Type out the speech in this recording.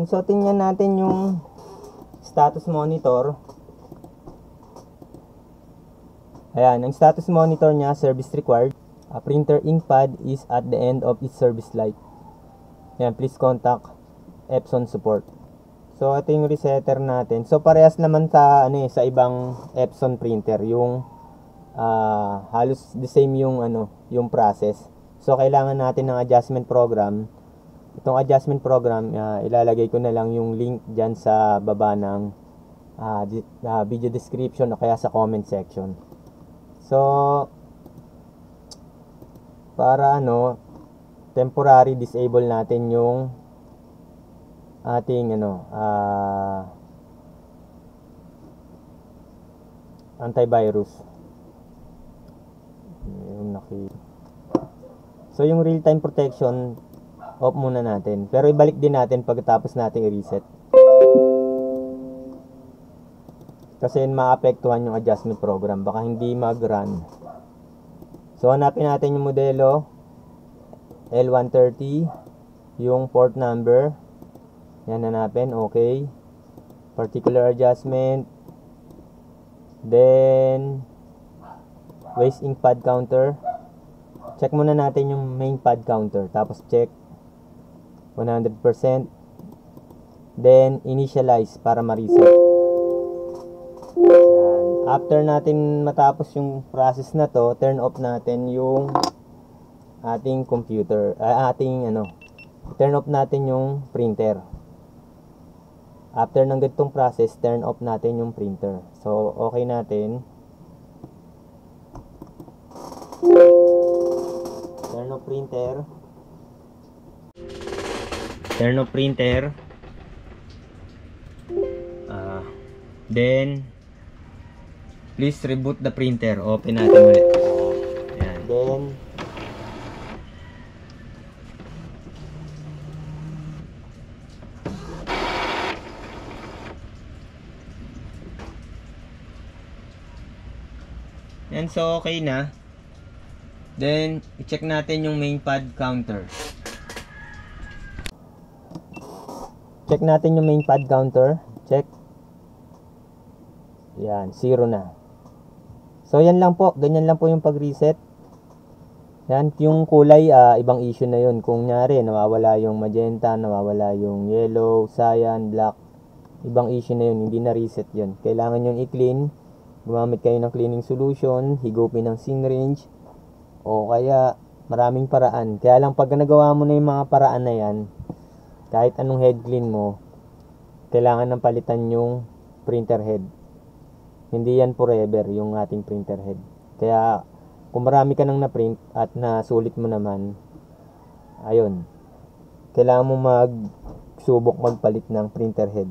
Ayan, so tingnan natin yung status monitor. Ayan, ang status monitor niya, service required. Printer ink pad is at the end of its service life. Ayan, please contact Epson support. So ito yung resetter natin. So parehas naman sa sa ibang Epson printer, yung halos the same yung yung process. So kailangan natin ng adjustment program. Itong adjustment program, ilalagay ko na lang yung link diyan sa baba ng video description o kaya sa comment section. So para temporary disable natin yung ating antivirus. So yung real time protection off muna natin, pero ibalik din natin pagkatapos natin i-reset kasi maapektuhan yung adjustment program, baka hindi mag-run. So hanapin natin yung modelo L130, yung port number, yan hanapin, okay, particular adjustment, then waste ink pad counter. Check muna natin yung main pad counter, tapos check 100%, then initialize para ma-reset. After natin matapos yung process na to, turn off natin yung ating computer, turn off natin yung printer. After ng ganitong process, turn off natin yung printer. So okay natin, turn off printer. Turn off printer. Then please reboot the printer. Open natin ulit. Ayan. Then and so okay na. Then i-check natin yung main pad counter. Check natin yung main pad counter. Check. Yan, 0 na. So yan lang po, ganyan lang po yung pag-reset. Yan, yung kulay, ibang issue na yun. Kung nyari, nawawala yung magenta, nawawala yung yellow, cyan, black, ibang issue na yun, hindi na reset yun. Kailangan yun i-clean. Gumamit kayo ng cleaning solution, higupin ng syringe, o kaya maraming paraan. Kaya lang pag nagawa mo na yung mga paraan na yan, kahit anong head clean mo, kailangan ng palitan yung printer head. Hindi yan forever yung ating printer head. Kaya kung marami ka nang na-print at nasulit mo naman, ayun, kailangan mo magsubok magpalit ng printer head.